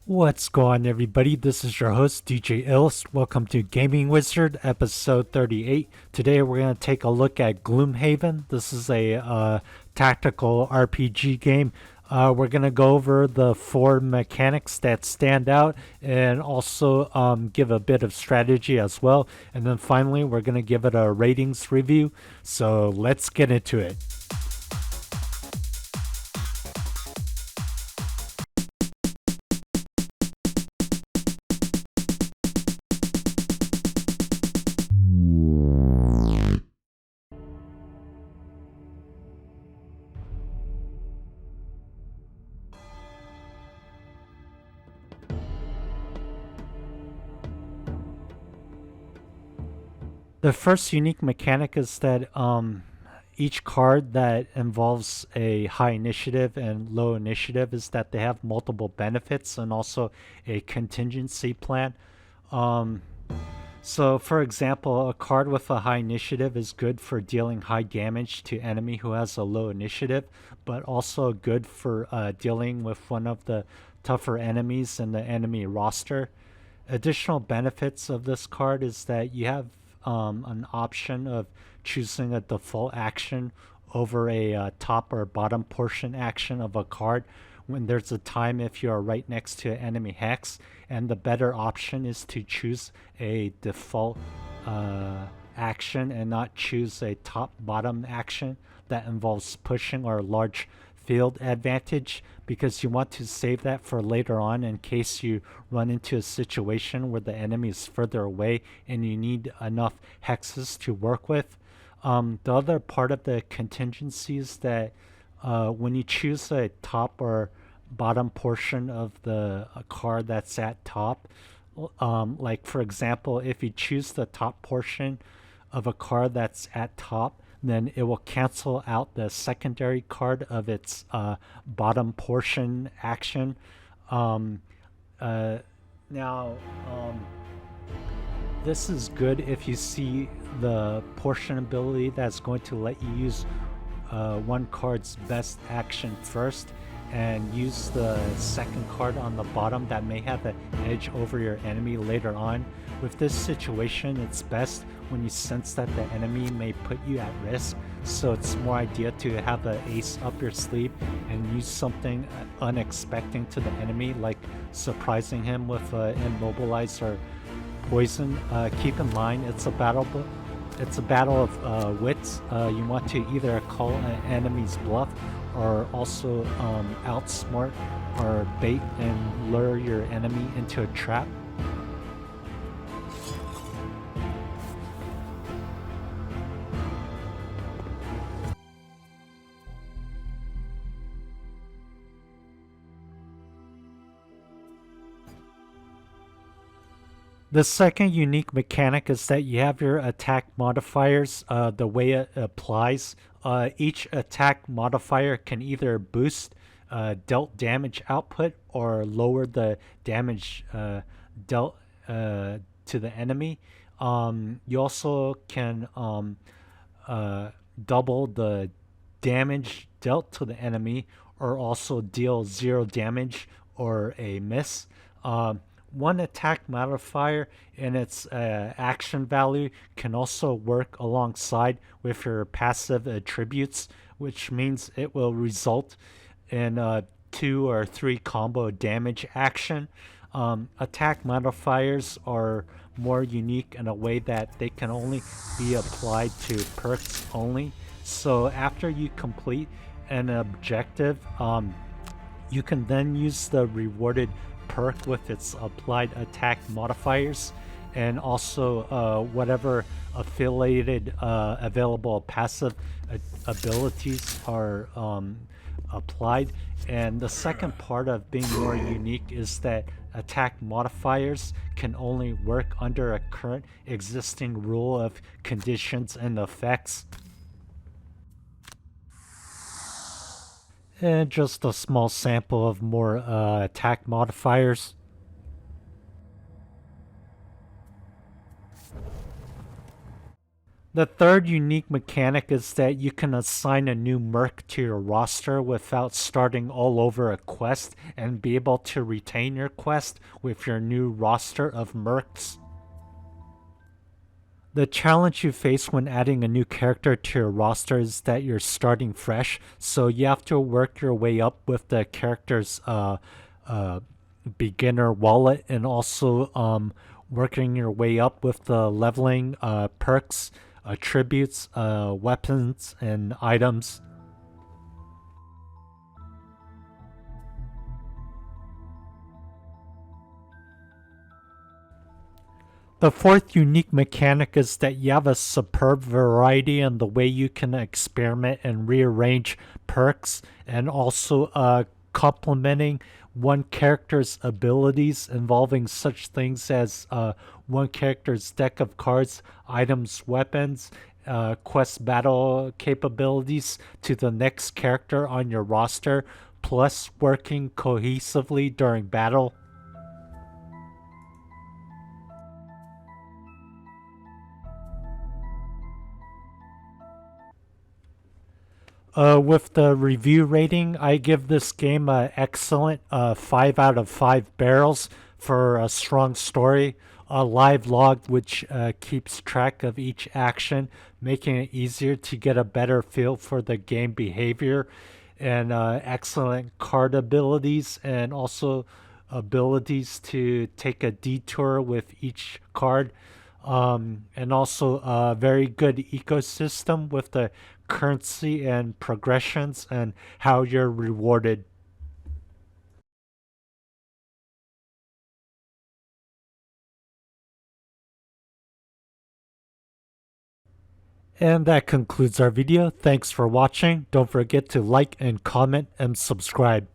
What's going on, everybody? This is your host, DJ Ills. Welcome to Gaming Wizard, episode 38. Today we're going to take a look at Gloomhaven. This is a tactical RPG game. We're going to go over the four mechanics that stand out and also give a bit of strategy as well. And then finally, we're going to give it a ratings review. So let's get into it. The first unique mechanic is that each card that involves a high initiative and low initiative is that they have multiple benefits and also a contingency plan. Um, so, for example, a card with a high initiative is good for dealing high damage to enemy who has a low initiative, but also good for dealing with one of the tougher enemies in the enemy roster. Additional benefits of this card is that you have an option of choosing a default action over a top or bottom portion action of a card when there's a time if you're right next to an enemy hex, and the better option is to choose a default action and not choose a top bottom action that involves pushing or large field advantage, because you want to save that for later on in case you run into a situation where the enemy is further away and you need enough hexes to work with. The other part of the contingency is that when you choose a top or bottom portion of the card that's at top, like for example, if you choose the top portion of a card that's at top, then it will cancel out the secondary card of its bottom portion action. Um, uh, now, this is good if you see the portion ability that's going to let you use one card's best action first and use the second card on the bottom that may have an edge over your enemy later on. With this situation, it's best when you sense that the enemy may put you at risk, so it's more ideal to have an ace up your sleeve and use something unexpected to the enemy, like surprising him with immobilize or poison. Keep in mind, it's a battle of wits. You want to either call an enemy's bluff or also outsmart or bait and lure your enemy into a trap. The second unique mechanic is that you have your attack modifiers. The way it applies, each attack modifier can either boost dealt damage output or lower the damage dealt to the enemy. You also can uh, double the damage dealt to the enemy, or also deal zero damage or a miss. One attack modifier and its action value can also work alongside with your passive attributes, which means it will result in two or three combo damage action. Attack modifiers are more unique in a way that they can only be applied to perks only. So after you complete an objective, you can then use the rewarded perk with its applied attack modifiers, and also whatever affiliated available passive abilities are applied. And the second part of being more unique is that attack modifiers can only work under a current existing rule of conditions and effects. And just a small sample of more attack modifiers. The third unique mechanic is that you can assign a new Merc to your roster without starting all over a quest and be able to retain your quest with your new roster of Mercs. The challenge you face when adding a new character to your roster is that you're starting fresh, so you have to work your way up with the character's uh, beginner wallet and also working your way up with the leveling perks, attributes, weapons, and items. The fourth unique mechanic is that you have a superb variety in the way you can experiment and rearrange perks, and also complementing one character's abilities involving such things as one character's deck of cards, items, weapons, quest battle capabilities to the next character on your roster, plus working cohesively during battle. With the review rating, I give this game an excellent 5 out of 5 barrels for a strong story, a live log which keeps track of each action, making it easier to get a better feel for the game behavior, and excellent card abilities, and also abilities to take a detour with each card, and also a very good ecosystem with the currency and progressions and how you're rewarded. And that concludes our video. Thanks for watching. Don't forget to like and comment and subscribe.